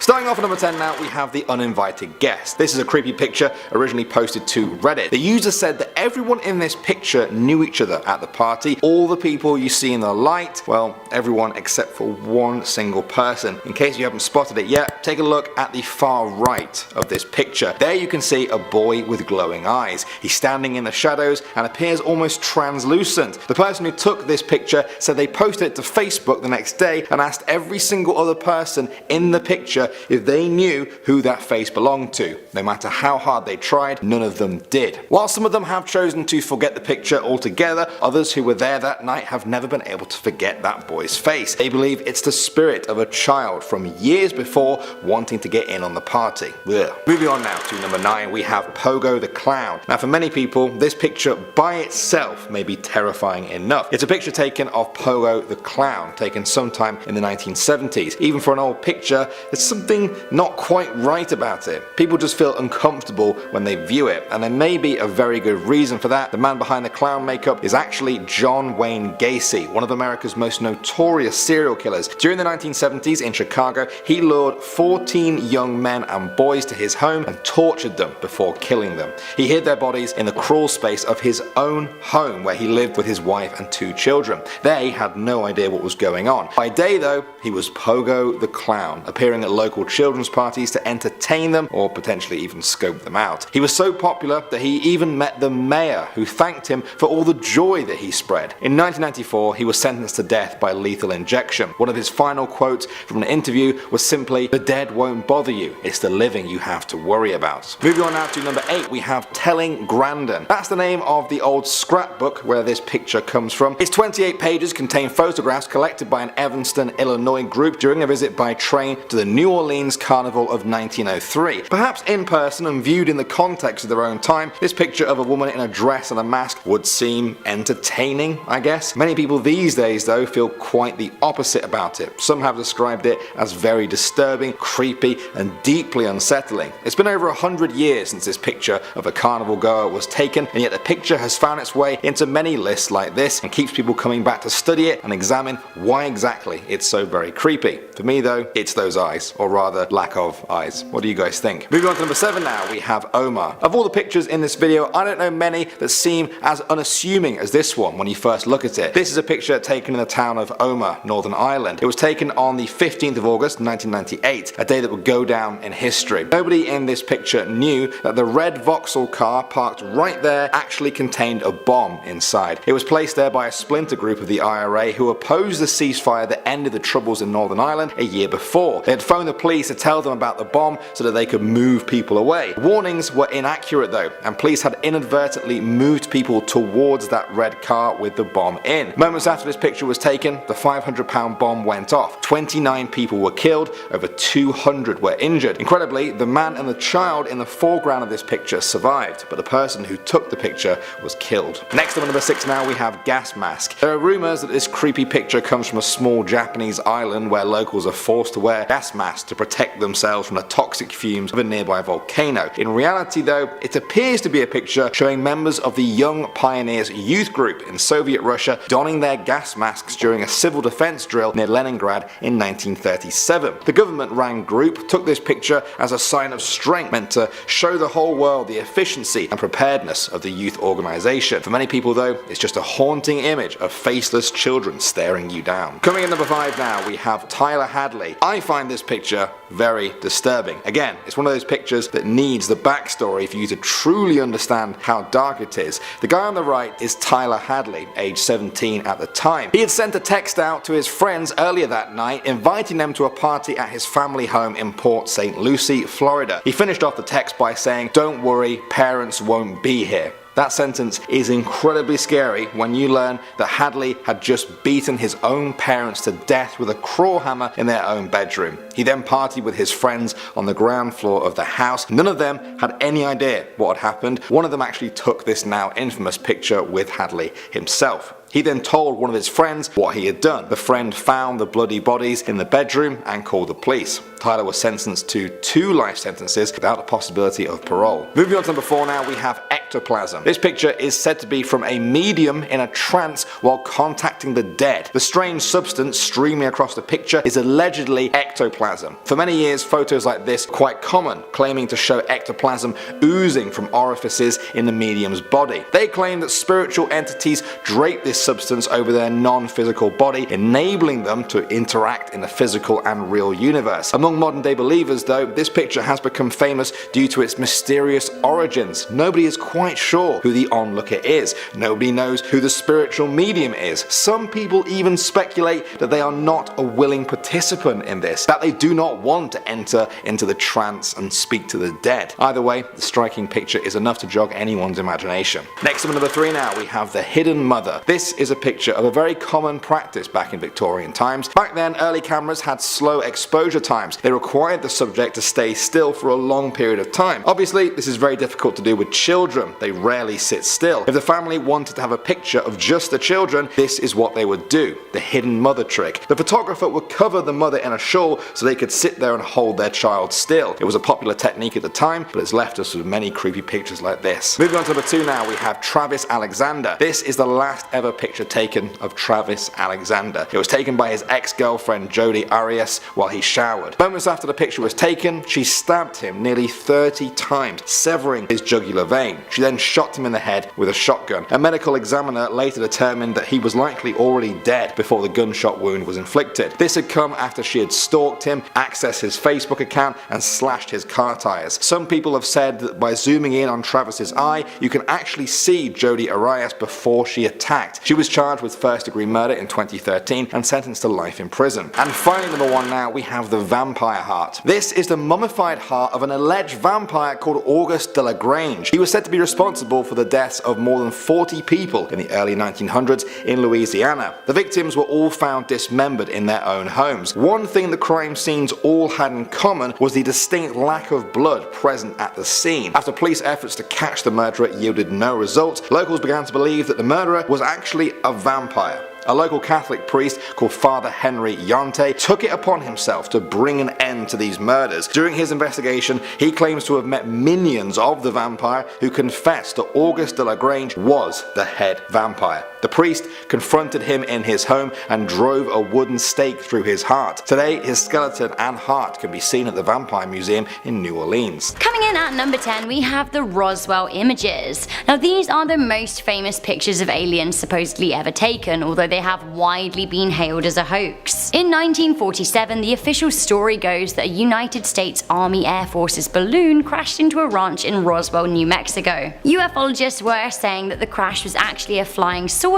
Starting off at number 10 now, we have the uninvited guest. This is a creepy picture originally posted to Reddit. The user said that everyone in this picture knew each other at the party. All the people you see in the light, well, everyone except for one single person. In case you haven't spotted it yet, take a look at the far right of this picture. There you can see a boy with glowing eyes. He's standing in the shadows and appears almost translucent. The person who took this picture said they posted it to Facebook the next day and asked every single other person in the picture if they knew who that face belonged to. No matter how hard they tried, none of them did. While some of them have chosen to forget the picture altogether, others who were there that night have never been able to forget that boy's face. They believe it's the spirit of a child from years before wanting to get in on the party. Ugh. Moving on now to number 9, we have Pogo the Clown. Now for many people, this picture by itself may be terrifying enough. It's a picture taken of Pogo the Clown, taken sometime in the 1970s. Even for an old picture, there's something not quite right about it. People just feel uncomfortable when they view it, and there may be a very good reason for that. The man behind the clown makeup is actually John Wayne Gacy, one of America's most notorious serial killers. During the 1970s in Chicago, he lured 14 young men and boys to his home and tortured them before killing them. He hid their bodies in the crawl space of his own home where he lived with his wife and 2 children. They had no idea what was going on. By day though, he was Pogo the Clown, appearing at local children's parties to entertain them or potentially even scope them out. He was so popular that he even met the mayor, who thanked him for all the joy that he spread. In 1994, he was sentenced to death by lethal injection. One of his final quotes from an interview was simply, "The dead won't bother you, it's the living you have to worry about." Moving on now to number 8, we have Telling Grandin. That's the name of the old scrapbook where this picture comes from. Its 28 pages contain photographs collected by an Evanston, Illinois group during a visit by train to the New Orleans Carnival of 1903. Perhaps in person and viewed in the context of their own time, this picture of a woman in a dress and a mask would seem entertaining, I guess. Many people these days though feel quite the opposite about it. Some have described it as very disturbing, creepy and deeply unsettling. It's been over 100 years since this picture of a carnival goer was taken, and yet the picture has found its way into many lists like this and keeps people coming back to study it and examine why exactly it's so very creepy. For me though, it's those eyes, or rather lack of eyes. What do you guys think? Moving on to number 7 now, we have Omar. Of all the pictures in this video, I don't know many that seem as unassuming as this one when you first look at it. This is a picture taken in the town of Omar, Northern Ireland. It was taken on the 15th of August 1998, a day that would go down in history. Nobody in this picture knew that the red Vauxhall car parked right there actually contained a bomb inside. It was placed there by a splinter group of the IRA who opposed the ceasefire that ended the troubles in Northern Ireland a year before. They had phoned the police to tell them about the bomb so that they could move people away. Warnings were inaccurate though, and police had inadvertently moved people towards that red car with the bomb in. Moments after this picture was taken, the 500-pound bomb went off. 29 people were killed, over 200 were injured. Incredibly, the man and the child in the foreground of this picture survived, but the person who took the picture was killed. Next up at number 6 now, we have gas mask. There are rumours that this creepy picture comes from a small Japanese island where locals are forced to wear gas masks to protect themselves from the toxic fumes of a nearby volcano. In reality though, it appears to be a picture showing members of the Young Pioneers youth group in Soviet Russia donning their gas masks during a civil defense drill near Leningrad in 1937. The government-run group took this picture as a sign of strength, meant to show the whole world the efficiency and preparedness of the youth organization. For many people though, it's just a haunting image of faceless children staring you down. Coming in number 5 now, we have Tyler Hadley. I find this picture very disturbing. Again, it's one of those pictures that needs the backstory for you to truly understand how dark it is. The guy on the right is Tyler Hadley, age 17 at the time. He had sent a text out to his friends earlier that night inviting them to a party at his family home in Port St. Lucie, Florida. He finished off the text by saying, "Don't worry, parents won't be here." That sentence is incredibly scary when you learn that Hadley had just beaten his own parents to death with a claw hammer in their own bedroom. He then partied with his friends on the ground floor of the house. None of them had any idea what had happened. One of them actually took this now infamous picture with Hadley himself. He then told one of his friends what he had done. The friend found the bloody bodies in the bedroom and called the police. Tyler was sentenced to 2 life sentences without the possibility of parole. Moving on to number 4 now, we have ectoplasm. This picture is said to be from a medium in a trance while contacting the dead. The strange substance streaming across the picture is allegedly ectoplasm. For many years, photos like this were quite common, claiming to show ectoplasm oozing from orifices in the medium's body. They claim that spiritual entities drape this substance over their non-physical body, enabling them to interact in the physical and real universe. Among modern day believers though, this picture has become famous due to its mysterious origins. Nobody is quite sure who the onlooker is. Nobody knows who the spiritual medium is. Some people even speculate that they are not a willing participant in this, that they do not want to enter into the trance and speak to the dead. Either way, the striking picture is enough to jog anyone's imagination. Next up at number 3 now, we have the hidden mother. This is a picture of a very common practice back in Victorian times. Back then, early cameras had slow exposure times. They required the subject to stay still for a long period of time. Obviously, this is very difficult to do with children. They rarely sit still. If the family wanted to have a picture of just the children, this is what they would do. The hidden mother trick. The photographer would cover the mother in a shawl so they could sit there and hold their child still. It was a popular technique at the time, but it's left us with many creepy pictures like this. Moving on to number 2 now, we have Travis Alexander. This is the last ever picture taken of Travis Alexander. It was taken by his ex-girlfriend Jodi Arias while he showered. Moments after the picture was taken, she stabbed him nearly 30 times, severing his jugular vein. She then shot him in the head with a shotgun. A medical examiner later determined that he was likely already dead before the gunshot wound was inflicted. This had come after she had stalked him, accessed his Facebook account, and slashed his car tires. Some people have said that by zooming in on Travis's eye, you can actually see Jodi Arias before she attacked. She was charged with first-degree murder in 2013 and sentenced to life in prison. And finally, number 1 now, we have the vampire heart. This is the mummified heart of an alleged vampire called Auguste de la Grange. He was said to be responsible for the deaths of more than 40 people in the early 1900s in Louisiana. The victims were all found dismembered in their own homes. One thing the crime scenes all had in common was the distinct lack of blood present at the scene. After police efforts to catch the murderer yielded no results, locals began to believe that the murderer was actually a vampire. A local Catholic priest called Father Henry Yonte took it upon himself to bring an end to these murders. During his investigation, he claims to have met minions of the vampire who confessed that Auguste de la Grange was the head vampire. The priest confronted him in his home and drove a wooden stake through his heart. Today, his skeleton and heart can be seen at the Vampire Museum in New Orleans. Coming in at number 10, we have the Roswell images. Now, these are the most famous pictures of aliens supposedly ever taken, although they have widely been hailed as a hoax. In 1947, the official story goes that a United States Army Air Force's balloon crashed into a ranch in Roswell, New Mexico. UFologists were saying that the crash was actually a flying saucer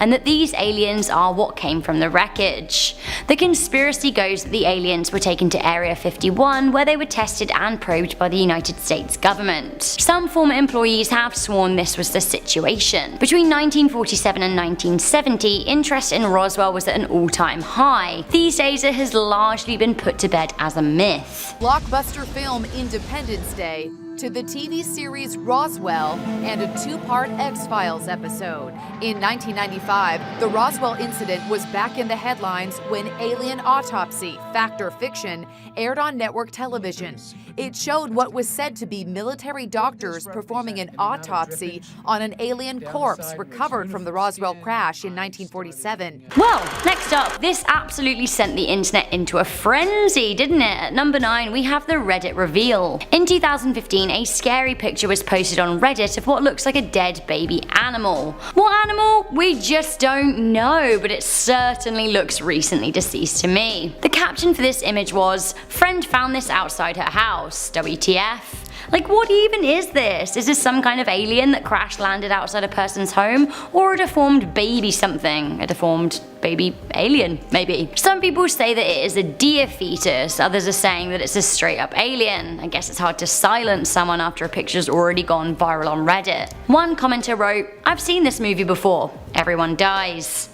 and that these aliens are what came from the wreckage. The conspiracy goes that the aliens were taken to Area 51 where they were tested and probed by the United States government. Some former employees have sworn this was the situation. Between 1947 and 1970, interest in Roswell was at an all-time high. These days it has largely been put to bed as a myth. Blockbuster film Independence Day to the TV series Roswell and a 2-part X-Files episode. In 1995, the Roswell incident was back in the headlines when Alien Autopsy, Fact or Fiction, aired on network television. It showed what was said to be military doctors performing an autopsy on an alien corpse recovered from the Roswell crash in 1947. Well, next up, this absolutely sent the internet into a frenzy, didn't it? At number 9, we have the Reddit reveal. In 2015, a scary picture was posted on Reddit of what looks like a dead baby animal. What animal? We just don't know, but it certainly looks recently deceased to me. The caption for this image was, "Friend found this outside her house, WTF?" Like, what even is this? Is this some kind of alien that crash landed outside a person's home? Or a deformed baby something? A deformed baby alien, maybe? Some people say that it is a deer fetus, others are saying that it's a straight up alien. I guess it's hard to silence someone after a picture's already gone viral on Reddit. One commenter wrote, "I've seen this movie before. Everyone dies."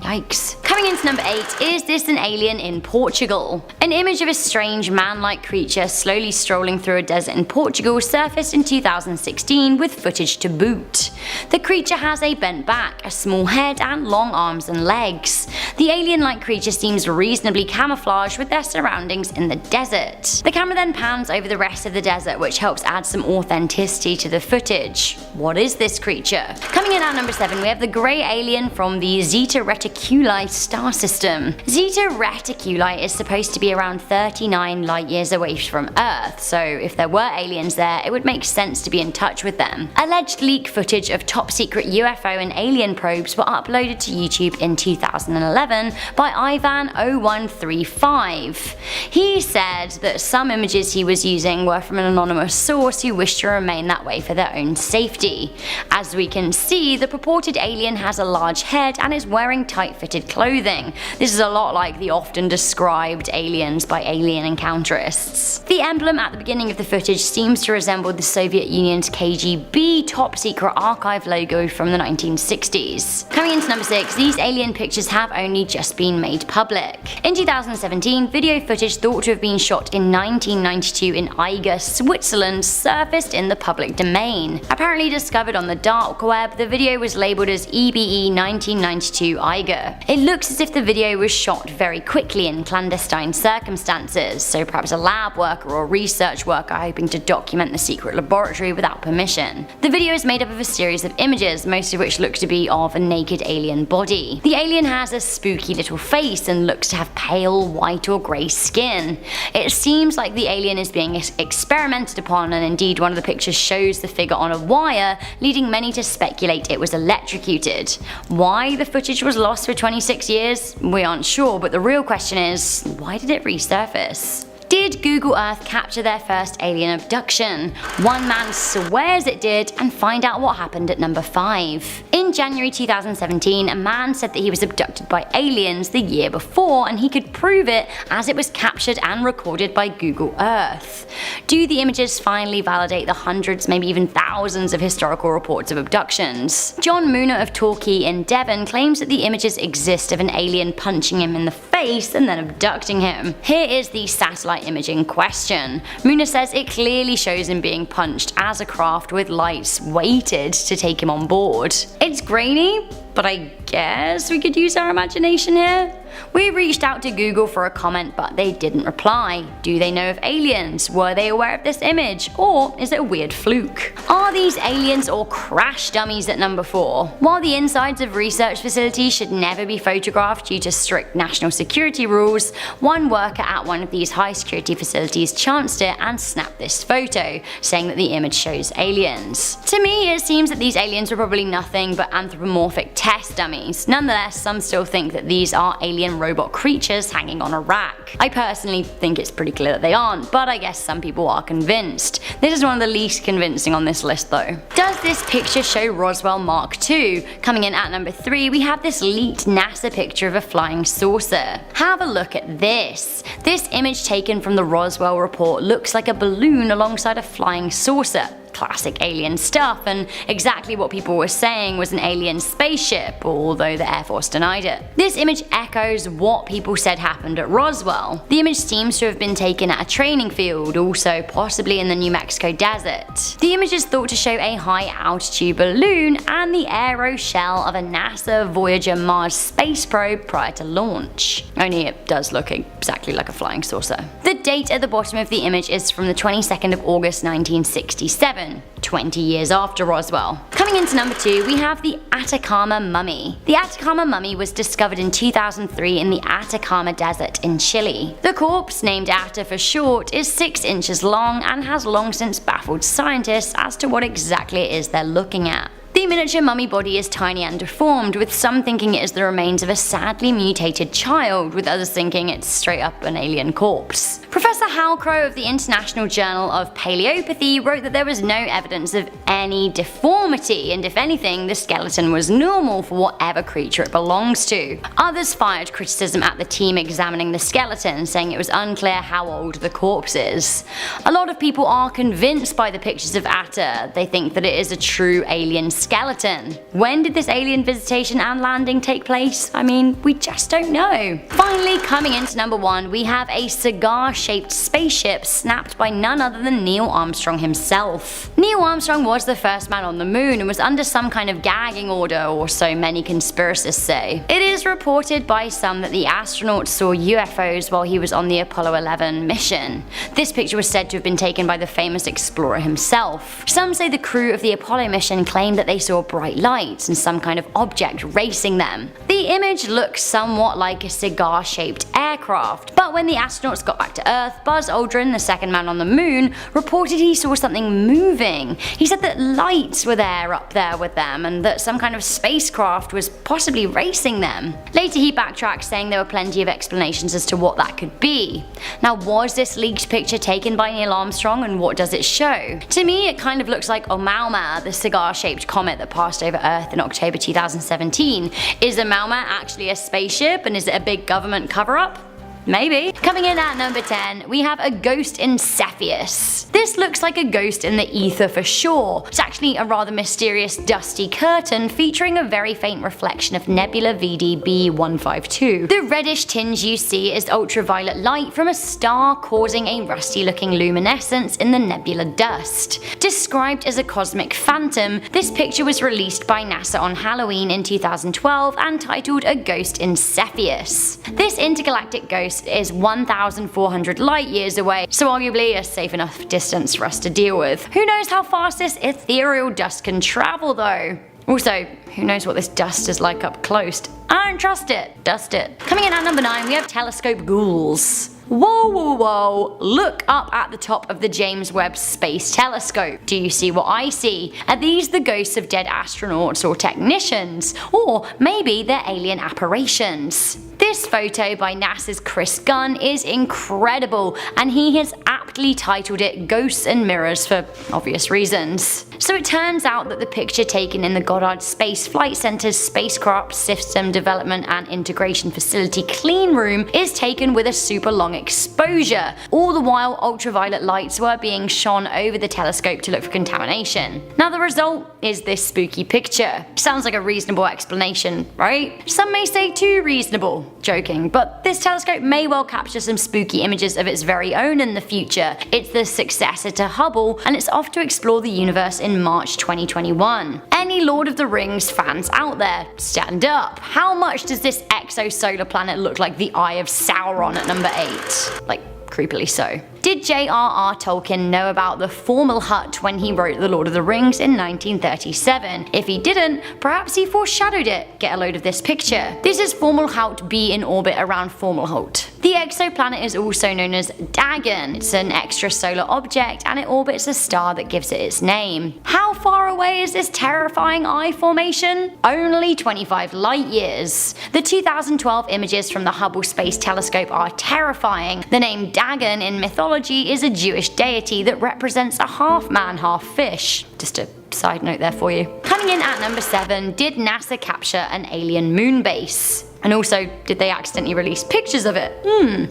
Yikes. Coming Coming into number 8, is this an alien in Portugal? An image of a strange man-like creature slowly strolling through a desert in Portugal surfaced in 2016 with footage to boot. The creature has a bent back, a small head and long arms and legs. The alien-like creature seems reasonably camouflaged with their surroundings in the desert. The camera then pans over the rest of the desert, which helps add some authenticity to the footage. What is this creature? Coming in at number 7, we have the grey alien from the Zeta Reticuli star system. Zeta Reticuli is supposed to be around 39 light years away from Earth, so if there were aliens there, it would make sense to be in touch with them. Alleged leak footage of top secret UFO and alien probes were uploaded to YouTube in 2011 by Ivan0135. He said that some images he was using were from an anonymous source who wished to remain that way for their own safety. As we can see, the purported alien has a large head and is wearing tight-fitted clothing. This is a lot like the often described aliens by alien encounturists. The emblem at the beginning of the footage seems to resemble the Soviet Union's KGB top-secret archive logo from the 1960s. Coming into number 6, these alien pictures have only just been made public. In 2017, video footage thought to have been shot in 1992 in Eiger, Switzerland surfaced in the public domain. Apparently discovered on the dark web, the video was labelled as EBE 1992 Eiger. It looks as if the video was shot very quickly in clandestine circumstances, so perhaps a lab worker or research worker hoping to document the secret laboratory without permission. The video is made up of a series of images, most of which look to be of a naked alien body. The alien has a spooky little face and looks to have pale white or grey skin. It seems like the alien is being experimented upon, and indeed one of the pictures shows the figure on a wire, leading many to speculate it was electrocuted. Why the footage was lost for 26 years? We aren't sure, but the real question is, why did it resurface? Did Google Earth capture their first alien abduction? One man swears it did, and find out what happened at number 5. In January 2017, a man said that he was abducted by aliens the year before, and he could prove it as it was captured and recorded by Google Earth. Do the images finally validate the hundreds, maybe even thousands of historical reports of abductions? John Mooner of Torquay in Devon claims that the images exist of an alien punching him in the face and then abducting him. Here is the satellite image in question. Mooner says it clearly shows him being punched as a craft with lights waited to take him on board. It's grainy, but I guess we could use our imagination here. We reached out to Google for a comment, but they didn't reply. Do they know of aliens? Were they aware of this image? Or is it a weird fluke? Are these aliens or crash dummies at number 4? While the insides of research facilities should never be photographed due to strict national security rules, one worker at one of these high security facilities chanced it and snapped this photo, saying that the image shows aliens. To me, it seems that these aliens were probably nothing but anthropomorphic test dummies. Nonetheless, some still think that these are alien robot creatures hanging on a rack. I personally think it's pretty clear that they aren't, but I guess some people are convinced. This is one of the least convincing on this list though. Does this picture show Roswell Mark II? Coming in at number 3, we have this leaked NASA picture of a flying saucer. Have a look at this. This image taken from the Roswell report looks like a balloon alongside a flying saucer. Classic alien stuff, and exactly what people were saying was an alien spaceship, although the Air Force denied it. This image echoes what people said happened at Roswell. The image seems to have been taken at a training field, also possibly in the New Mexico desert. The image is thought to show a high-altitude balloon and the aero shell of a NASA Voyager Mars space probe prior to launch. Only it does look exactly like a flying saucer. The date at the bottom of the image is from the 22nd of August 1967. 20 years after Roswell. Coming into number 2, we have the Atacama Mummy. The Atacama Mummy was discovered in 2003 in the Atacama Desert in Chile. The corpse, named Ata for short, is 6 inches long and has long since baffled scientists as to what exactly it is they're looking at. The miniature mummy body is tiny and deformed, with some thinking it is the remains of a sadly mutated child, with others thinking it's straight up an alien corpse. Professor Hal Crow of the International Journal of Paleopathy wrote that there was no evidence of any deformity, and if anything, the skeleton was normal for whatever creature it belongs to. Others fired criticism at the team examining the skeleton, saying it was unclear how old the corpse is. A lot of people are convinced by the pictures of Ata. They think that it is a true alien skeleton skeleton. When did this alien visitation and landing take place? I mean, we just don't know. Finally, coming into number 1, we have a cigar-shaped spaceship snapped by none other than Neil Armstrong himself. Neil Armstrong was the first man on the moon and was under some kind of gagging order, or so many conspiracists say. It is reported by some that the astronaut saw UFOs while he was on the Apollo 11 mission. This picture was said to have been taken by the famous explorer himself. Some say the crew of the Apollo mission claimed that they saw bright lights and some kind of object racing them. The image looks somewhat like a cigar-shaped aircraft, but when the astronauts got back to Earth, Buzz Aldrin, the second man on the moon, reported he saw something moving. He said that lights were up there with them and that some kind of spacecraft was possibly racing them. Later he backtracked, saying there were plenty of explanations as to what that could be. Now, was this leaked picture taken by Neil Armstrong, and what does it show? To me, it kind of looks like Oumuamua, the cigar-shaped comet that passed over Earth in October 2017. Is Oumuamua actually a spaceship, and is it a big government cover-up? Maybe. Coming in at number 10, we have a ghost in Cepheus. This looks like a ghost in the ether for sure. It's actually a rather mysterious dusty curtain featuring a very faint reflection of nebula VDB152. The reddish tinge you see is ultraviolet light from a star causing a rusty looking luminescence in the nebula dust. Described as a cosmic phantom, this picture was released by NASA on Halloween in 2012 and titled A Ghost in Cepheus. This intergalactic ghost is 1,400 light years away, so arguably a safe enough distance for us to deal with. Who knows how fast this ethereal dust can travel though? Also, who knows what this dust is like up close? I don't trust it. Dust it. Coming in at number 9, we have telescope ghouls. Whoa, whoa, whoa, look up at the top of the James Webb Space Telescope. Do you see what I see? Are these the ghosts of dead astronauts or technicians? Or maybe they're alien apparitions? This photo by NASA's Chris Gunn is incredible, and he has aptly titled it Ghosts and Mirrors for obvious reasons. So it turns out that the picture taken in the Goddard Space Flight Center's Spacecraft System Development and Integration Facility clean room is taken with a super long exposure. All the while, ultraviolet lights were being shone over the telescope to look for contamination. Now the result is this spooky picture. Sounds like a reasonable explanation, right? Some may say too reasonable. Joking, but this telescope may well capture some spooky images of its very own in the future. It's the successor to Hubble, and it's off to explore the universe in March 2021. Any Lord of the Rings fans out there, stand up. How much does this exosolar planet look like the Eye of Sauron at number 8? Like, creepily so. Did J.R.R. Tolkien know about the Fomalhaut when he wrote The Lord of the Rings in 1937? If he didn't, perhaps he foreshadowed it. Get a load of this picture. This is Fomalhaut B in orbit around Fomalhaut. The exoplanet is also known as Dagon. It's an extrasolar object and it orbits a star that gives it its name. How far away is this terrifying eye formation? Only 25 light years. The 2012 images from the Hubble Space Telescope are terrifying. The name Dagon in mythology is a Jewish deity that represents a half man, half fish. Just a side note there for you. Coming in at number 7, did NASA capture an alien moon base? And also, did they accidentally release pictures of it?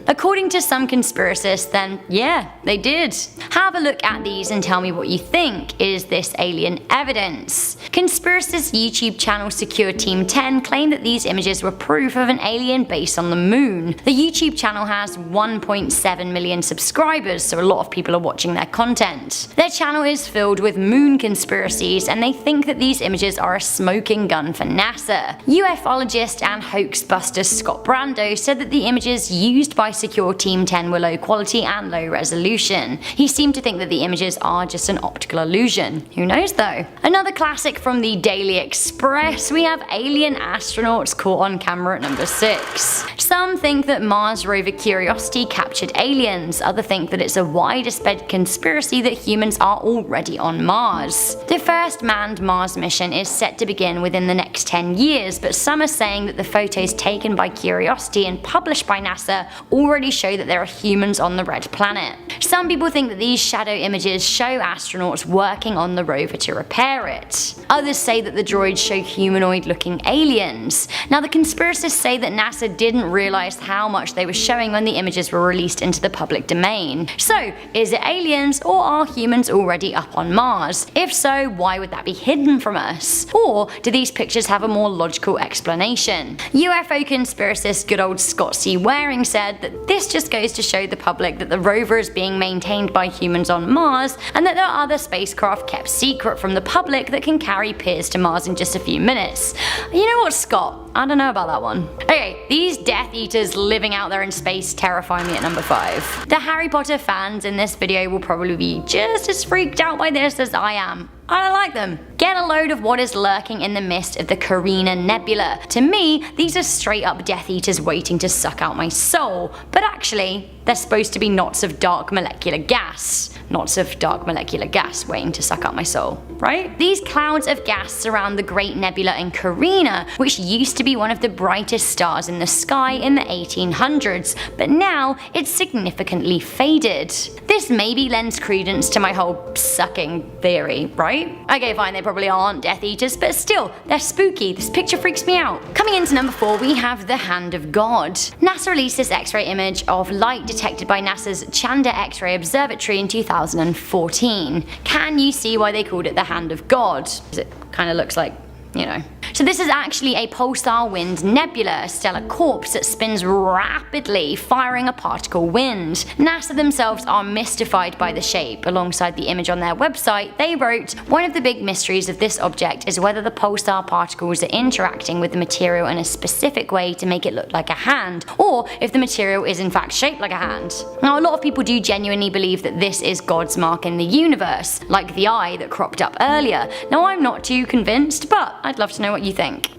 According to some conspiracists, then yeah, they did. Have a look at these and tell me what you think. Is this alien evidence? Conspiracist YouTube channel Secure Team 10 claim that these images were proof of an alien base on the moon. The YouTube channel has 1.7 million subscribers, so a lot of people are watching their content. Their channel is filled with moon conspiracies, and they think that these images are a smoking gun for NASA. UFologist and hoax buster Scott Brando said that the images used by Secure Team 10 were low quality and low resolution. He seemed to think that the images are just an optical illusion. Who knows though? Another classic from the Daily Express, we have alien astronauts caught on camera at number 6. Some think that Mars rover Curiosity captured aliens, others think that it's a wider spread conspiracy that humans are already on Mars. The first manned Mars mission is set to begin within the next 10 years, but some are saying that the photos images taken by Curiosity and published by NASA already show that there are humans on the red planet. Some people think that these shadow images show astronauts working on the rover to repair it. Others say that the droids show humanoid-looking aliens. Now, the conspiracists say that NASA didn't realize how much they were showing when the images were released into the public domain. So, is it aliens, or are humans already up on Mars? If so, why would that be hidden from us? Or do these pictures have a more logical explanation? UFO conspiracist good old Scott C. Waring said that this just goes to show the public that the rover is being maintained by humans on Mars, and that there are other spacecraft kept secret from the public that can carry peers to Mars in just a few minutes. You know what, Scott? I don't know about that one. Okay, these Death Eaters living out there in space terrify me at number 5. The Harry Potter fans in this video will probably be just as freaked out by this as I am. I don't like them. Get a load of what is lurking in the mist of the Carina Nebula. To me, these are straight up Death Eaters waiting to suck out my soul, but actually, they're supposed to be knots of dark molecular gas. Knots of dark molecular gas waiting to suck up my soul, right? These clouds of gas surround the Great Nebula in Carina, which used to be one of the brightest stars in the sky in the 1800s, but now it's significantly faded. This maybe lends credence to my whole sucking theory, right? Okay, fine, they probably aren't Death Eaters, but still, they're spooky. This picture freaks me out. Coming into number 4, we have the Hand of God. NASA released this X-ray image of light detected by NASA's Chandra X-ray Observatory in 2014. Can you see why they called it the Hand of God? It kind of looks like, you know. So this is actually a pulsar wind nebula, a stellar corpse that spins rapidly, firing a particle wind. NASA themselves are mystified by the shape. Alongside the image on their website, they wrote, "One of the big mysteries of this object is whether the pulsar particles are interacting with the material in a specific way to make it look like a hand, or if the material is in fact shaped like a hand." Now, a lot of people do genuinely believe that this is God's mark in the universe, like the eye that cropped up earlier. Now, I'm not too convinced, but I'd love to know what you think.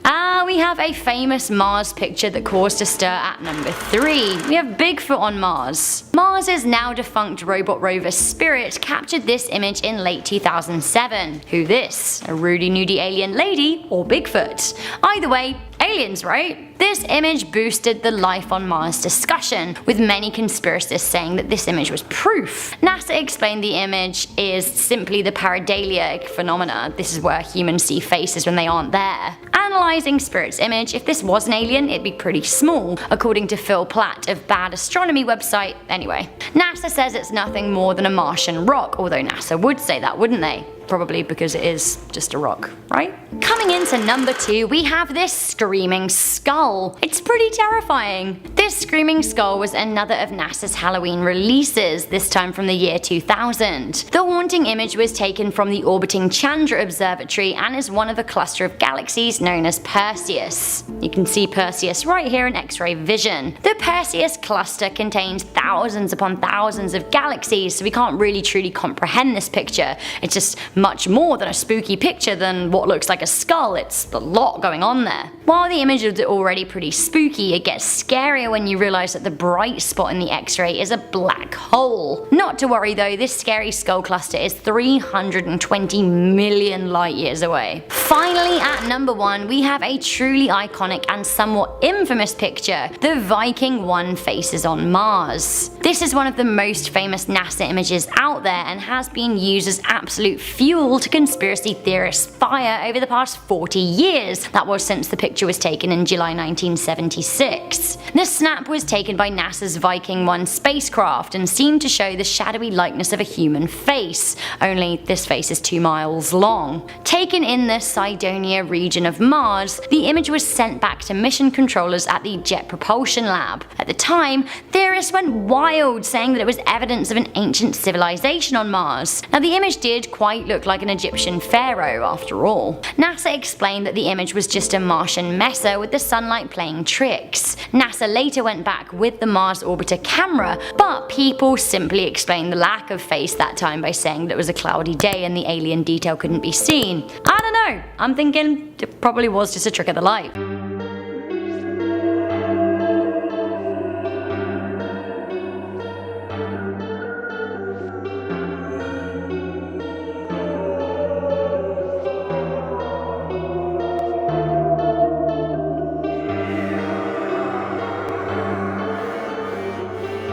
We have a famous Mars picture that caused a stir at number 3. We have Bigfoot on Mars. Mars's now defunct robot rover Spirit captured this image in late 2007. Who this? A Rudy Nudie alien lady or Bigfoot? Either way, aliens, right? This image boosted the life on Mars discussion, with many conspiracists saying that this image was proof. NASA explained the image is simply the pareidolia phenomena. This is where humans see faces when they aren't there. Analyzing Spirit's image, if this was an alien, it'd be pretty small, according to Phil Platt of Bad Astronomy website. Anyway, NASA says it's nothing more than a Martian rock, although NASA would say that, wouldn't they? Probably because it is just a rock, right? Coming into number 2, we have this screaming skull. It's pretty terrifying. This screaming skull was another of NASA's Halloween releases, this time from the year 2000. The haunting image was taken from the orbiting Chandra Observatory and is one of a cluster of galaxies known as Perseus. You can see Perseus right here in X-ray vision. The Perseus cluster contains thousands upon thousands of galaxies, so we can't really truly comprehend this picture. It's just much more than a spooky picture than what looks like a skull. It's a lot going on there. While the image is already pretty spooky, it gets scarier when you realize that the bright spot in the X-ray is a black hole. Not to worry though, this scary skull cluster is 320 million light years away. Finally, at number 1, we have a truly iconic and somewhat infamous picture, the Viking 1 faces on Mars. This is one of the most famous NASA images out there and has been used as absolute fuel to conspiracy theorists' fire over the past 40 years. That was since the picture was taken in July 1976. The snap was taken by NASA's Viking 1 spacecraft and seemed to show the shadowy likeness of a human face, only this face is 2 miles long. Taken in the Cydonia region of Mars, the image was sent back to mission controllers at the Jet Propulsion Lab. At the time, theorists went wild, saying that it was evidence of an ancient civilization on Mars. Now, the image did quite look like an Egyptian pharaoh after all. NASA explained that the image was just a Martian messer with the sunlight playing tricks. NASA later went back with the Mars Orbiter camera, but people simply explained the lack of face that time by saying that it was a cloudy day and the alien detail couldn't be seen. I don't know, I'm thinking it probably was just a trick of the light.